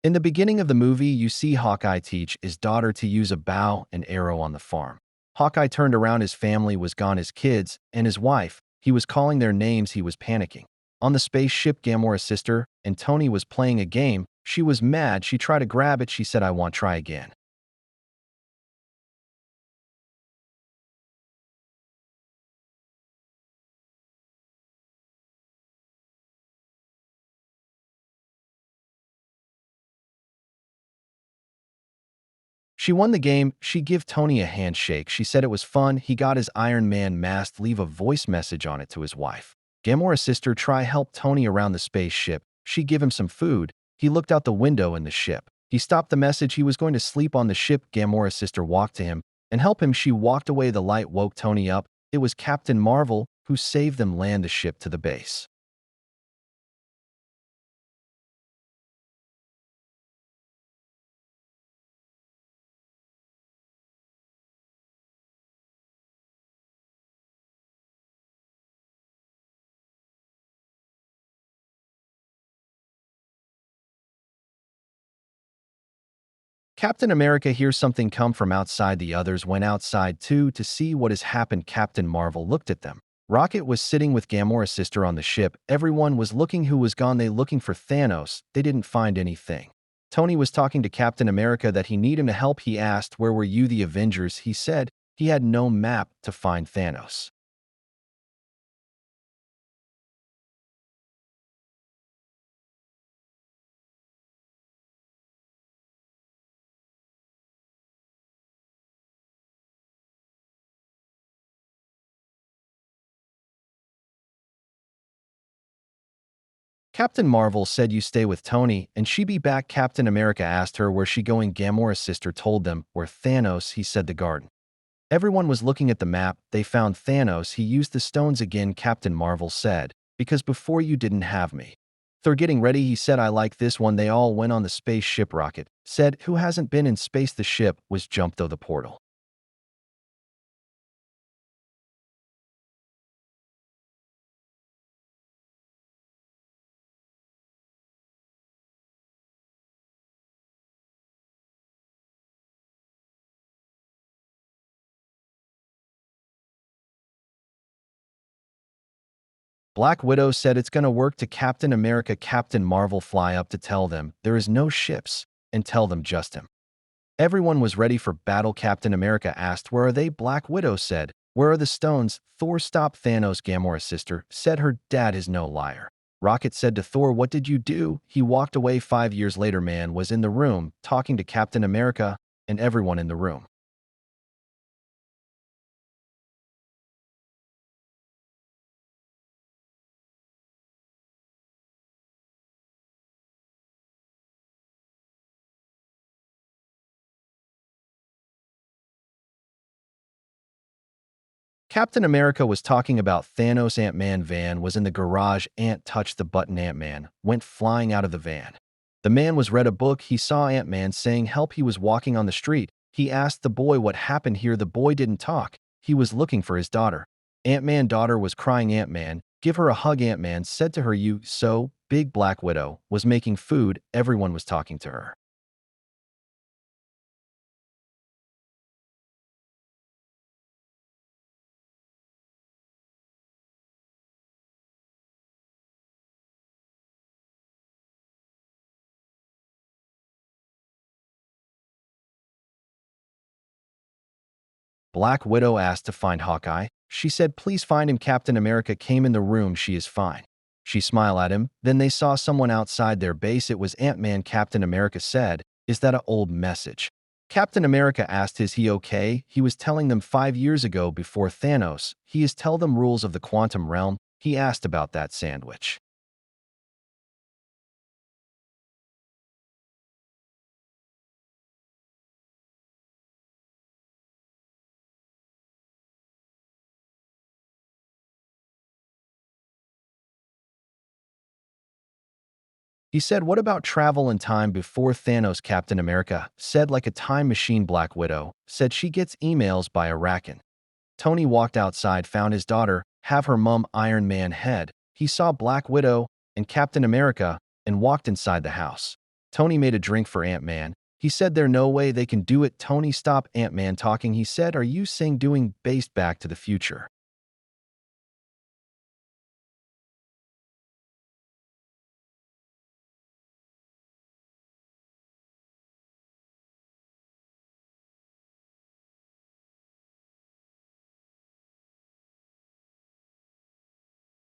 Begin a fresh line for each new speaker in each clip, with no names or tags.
In the beginning of the movie, you see Hawkeye teach his daughter to use a bow and arrow on the farm. Hawkeye turned around, his family was gone, his kids and his wife. He was calling their names, he was panicking. On the spaceship, Gamora's sister and Tony was playing a game. She was mad, she tried to grab it, she said, "I won't try again." She won the game. She give Tony a handshake. She said it was fun. He got his Iron Man mask, leave a voice message on it to his wife. Gamora's sister try help Tony around the spaceship. She give him some food. He looked out the window in the ship. He stopped the message. He was going to sleep on the ship. Gamora's sister walked to him and help him. She walked away. The light woke Tony up. It was Captain Marvel who saved them, land the ship to the base. Captain America hears something come from outside. The others went outside too to see what has happened. Captain Marvel looked at them. Rocket was sitting with Gamora's sister on the ship. Everyone was looking. Who was gone? They looking for Thanos. They didn't find anything. Tony was talking to Captain America that he need him to help. He asked, "Where were you, the Avengers?" He said he had no map to find Thanos. Captain Marvel said, "You stay with Tony and she be back." Captain America asked her where she going. Gamora's sister told them where Thanos. He said the garden. Everyone was looking at the map. They found Thanos. He used the stones again. Captain Marvel said, "Because before you didn't have me." They're getting ready. He said, "I like this one." They all went on the spaceship. Rocket said, "Who hasn't been in space?" The ship was jumped through the portal. Black Widow said it's gonna work to Captain America. Captain Marvel fly up to tell them there is no ships and tell them just him. Everyone was ready for battle. Captain America asked, "Where are they?" Black Widow said, "Where are the stones?" Thor stopped Thanos. Gamora's sister said her dad is no liar. Rocket said to Thor, "What did you do?" He walked away. 5 years later, man was in the room talking to Captain America and everyone in the room. Captain America was talking about Thanos. Ant-Man van was in the garage. Ant touched the button. Ant-Man went flying out of the van. The man was read a book. He saw Ant-Man saying help. He was walking on the street. He asked the boy what happened here. The boy didn't talk. He was looking for his daughter. Ant-Man daughter was crying. Ant-Man, give her a hug. Ant-Man said to her, "You so big." Black Widow was making food. Everyone was talking to her. Black Widow asked to find Hawkeye. She said, "Please find him." Captain America came in the room. "She is fine." She smiled at him. Then they saw someone outside their base. It was Ant-Man. Captain America said, "Is that an old message?" Captain America asked, "Is he okay?" He was telling them 5 years ago before Thanos. He is tell them rules of the quantum realm. He asked about that sandwich. He said, "What about travel and time before Thanos?" Captain America said, "Like a time machine." Black Widow said she gets emails by Arakan. Tony walked outside, found his daughter, have her mum Iron Man head. He saw Black Widow and Captain America and walked inside the house. Tony made a drink for Ant-Man. He said there no way they can do it. Tony stopped Ant-Man talking. He said, "Are you saying doing based Back to the Future?"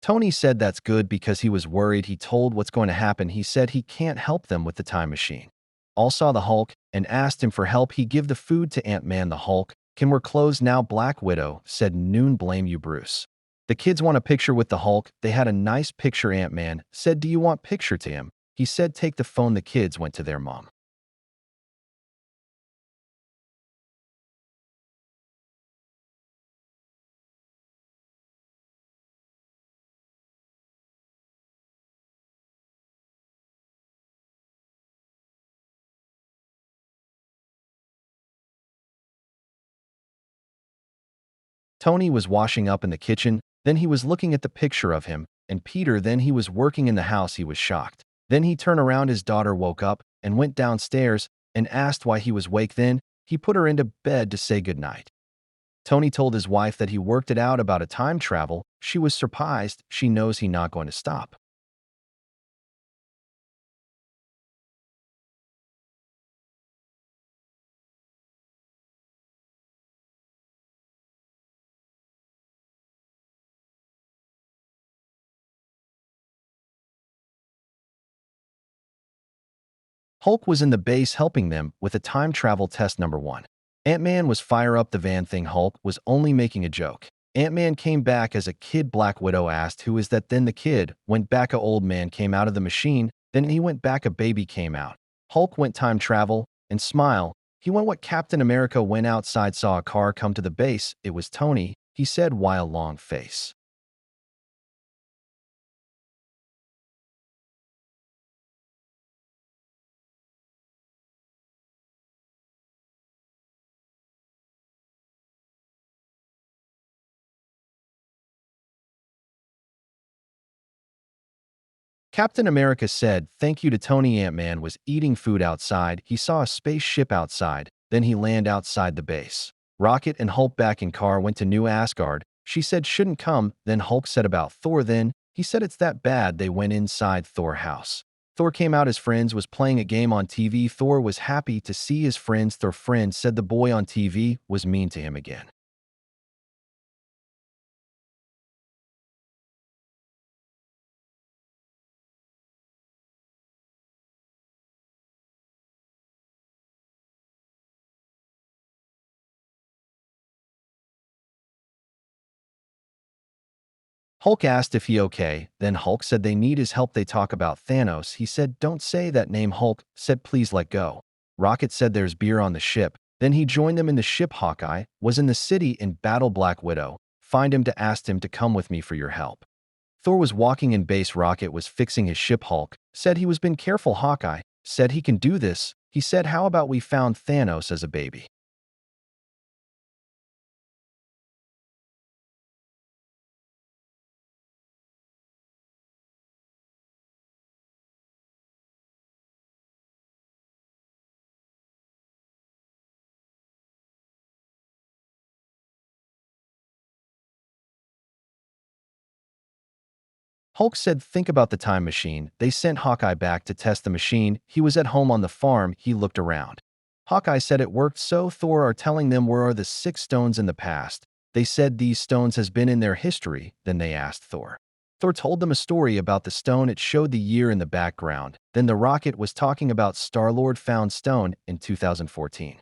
Tony said that's good because he was worried. He told what's going to happen. He said he can't help them with the time machine. All saw the Hulk and asked him for help. He give the food to Ant-Man. The Hulk, "Can we're closed now?" Black Widow said, "Noon, blame you, Bruce." The kids want a picture with the Hulk. They had a nice picture. Ant-Man said, "Do you want picture to him?" He said, "Take the phone." The kids went to their mom. Tony was washing up in the kitchen, then he was looking at the picture of him and Peter. Then he was working in the house. He was shocked. Then he turned around. His daughter woke up and went downstairs and asked why he was awake. Then he put her into bed to say goodnight. Tony told his wife that he worked it out about a time travel. She was surprised. She knows he not going to stop. Hulk was in the base helping them with a time travel test number one. Ant-Man was fire up the van thing. Hulk was only making a joke. Ant-Man came back as a kid. Black Widow asked, "Who is that?" Then the kid went back. A old man came out of the machine. Then he went back. A baby came out. Hulk went time travel and smile. He went what Captain America went outside, saw a car come to the base. It was Tony. He said, "Why a long face?" Captain America said thank you to Tony. Ant-Man was eating food outside. He saw a spaceship outside. Then he landed outside the base. Rocket and Hulk back in car went to New Asgard. She said shouldn't come. Then Hulk said about Thor. Then he said it's that bad. They went inside Thor house. Thor came out. His friends was playing a game on TV. Thor was happy to see his friends. Thor friend said the boy on TV was mean to him again. Hulk asked if he okay, then Hulk said they need his help. They talk about Thanos. He said, "Don't say that name." Hulk said, "Please let go." Rocket said there's beer on the ship. Then he joined them in the ship. Hawkeye was in the city in battle. Black Widow find him to ask him to come with me for your help. Thor was walking in base. Rocket was fixing his ship. Hulk said he was been careful. Hawkeye said he can do this. He said, "How about we found Thanos as a baby?" Hulk said, "Think about the time machine." They sent Hawkeye back to test the machine. He was at home on the farm. He looked around. Hawkeye said it worked. So Thor are telling them where are the 6 stones in the past. They said these stones has been in their history. Then they asked Thor. Thor told them a story about the stone. It showed the year in the background. Then the Rocket was talking about Star-Lord found stone in 2014.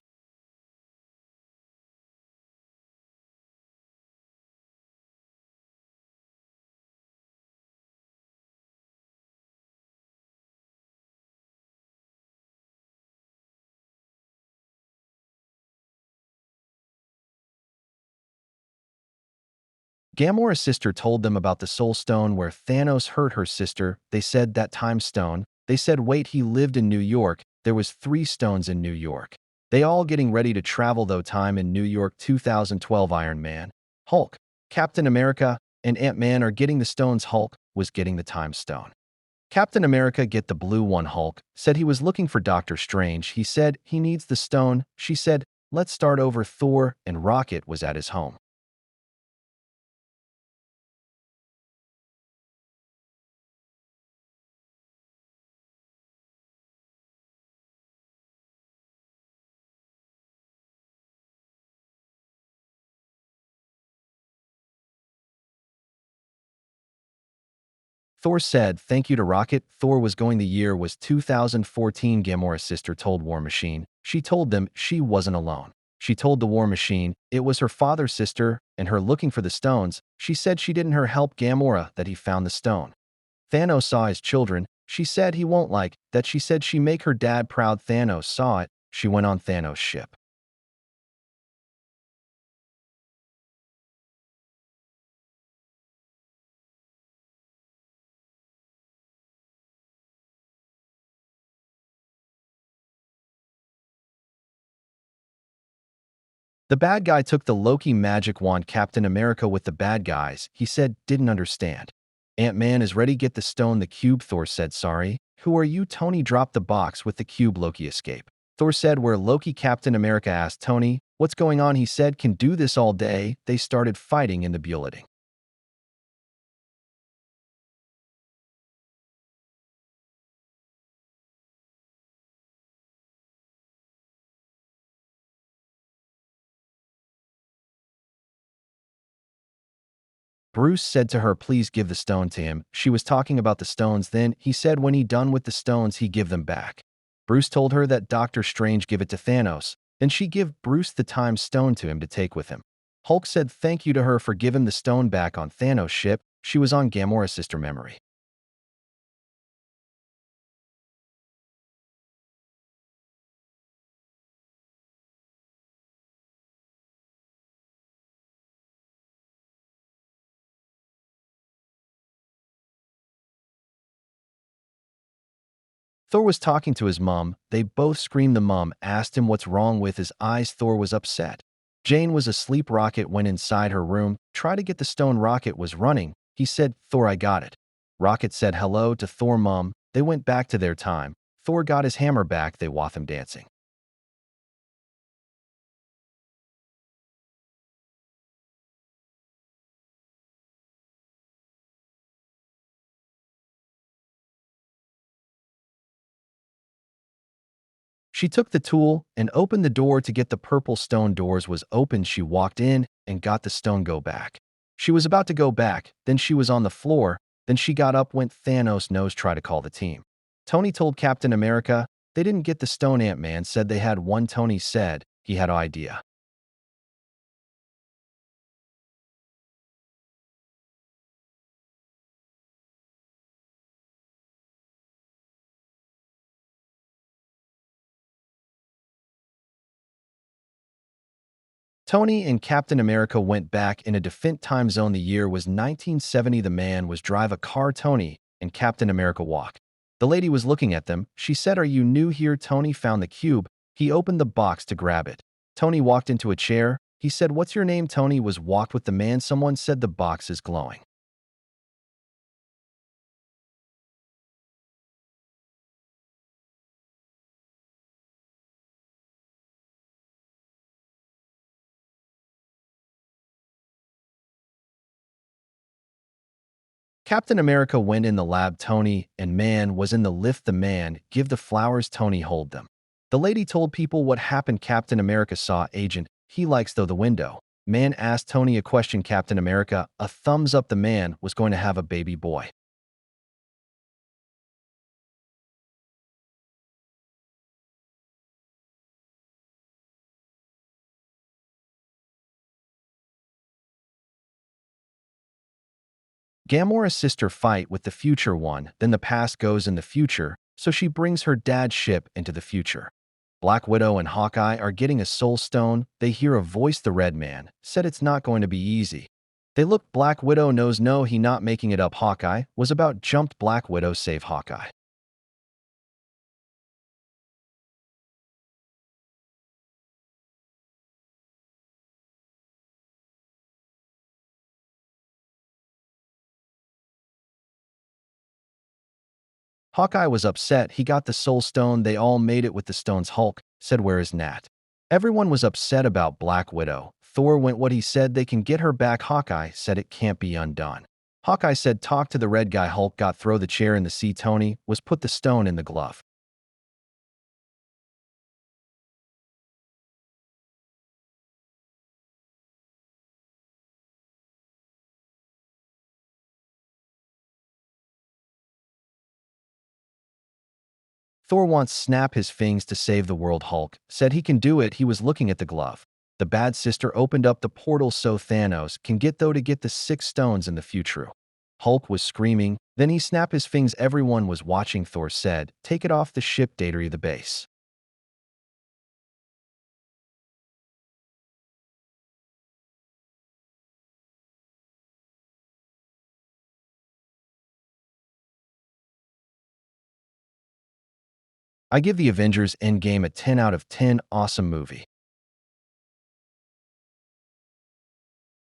Gamora's sister told them about the Soul Stone where Thanos hurt her sister. They said that time stone. They said wait, he lived in New York. There was 3 stones in New York. They all getting ready to travel though time in New York. 2012 Iron Man, Hulk, Captain America, and Ant-Man are getting the stones. Hulk was getting the time stone. Captain America get the blue one. Hulk said he was looking for Doctor Strange. He said he needs the stone. She said, let's start over. Thor and Rocket was at his home. Thor said thank you to Rocket. Thor was going. The year was 2014. Gamora's sister told War Machine. She told them she wasn't alone. She told the War Machine it was her father's sister and her looking for the stones. She said she didn't her help Gamora that he found the stone. Thanos saw his children. She said he won't like that. She said she make her dad proud. Thanos saw it. She went on Thanos' ship. The bad guy took the Loki magic wand. Captain America with the bad guys, he said, didn't understand. Ant-Man is ready. Get the stone. The cube. Thor said sorry. Who are you? Tony dropped the box with the cube. Loki escape. Thor said where Loki. Captain America asked Tony, what's going on? He said can do this all day. They started fighting in the building. Bruce said to her, please give the stone to him. She was talking about the stones. Then he said when he done with the stones, he give them back. Bruce told her that Doctor Strange give it to Thanos. Then she give Bruce the time stone to him to take with him. Hulk said thank you to her for giving the stone back on Thanos' ship. She was on Gamora's sister memory. Thor was talking to his mom. They both screamed. The mom asked him what's wrong with his eyes. Thor was upset. Jane was asleep. Rocket went inside her room. Try to get the stone. Rocket was running. He said, Thor, I got it. Rocket said hello to Thor mom. They went back to their time. Thor got his hammer back. They watched him dancing. She took the tool and opened the door to get the purple stone. Doors was open. She walked in and got the stone. Go back. She was about to go back. Then she was on the floor. Then she got up. Went Thanos knows. Try to call the team. Tony told Captain America they didn't get the stone. Ant-Man said they had one. Tony said he had an idea. Tony and Captain America went back in a different time zone. The year was 1970. The man was drive a car. Tony and Captain America walk. The lady was looking at them. She said, are you new here? Tony found the cube. He opened the box to grab it. Tony walked into a chair. He said, what's your name? Tony was walked with the man. Someone said the box is glowing. Captain America went in the lab. Tony and man was in the lift. The man give the flowers. Tony hold them. The lady told people what happened. Captain America saw agent. He likes though the window. Man asked Tony a question. Captain America, a thumbs up. The man was going to have a baby boy. Gamora's sister fight with the future one. Then the past goes in the future, so she brings her dad's ship into the future. Black Widow and Hawkeye are getting a soul stone. They hear a voice. The red man said it's not going to be easy. They look. Black Widow knows no, he not making it up. Hawkeye was about jumped. Black Widow save Hawkeye. Hawkeye was upset. He got the Soul Stone. They all made it with the stones. Hulk said, "Where is Nat?" Everyone was upset about Black Widow. Thor went what he said. They can get her back. Hawkeye said it can't be undone. Hawkeye said, "Talk to the red guy." Hulk got throw the chair in the sea. Tony was put the stone in the glove. Thor wants snap his fangs to save the world. Hulk said he can do it. He was looking at the glove. The bad sister opened up the portal so Thanos can get though to get the 6 stones in the future. Hulk was screaming. Then he snapped his fangs. Everyone was watching. Thor said, "Take it off the ship, Data the base." I give the Avengers Endgame a 10 out of 10. Awesome movie.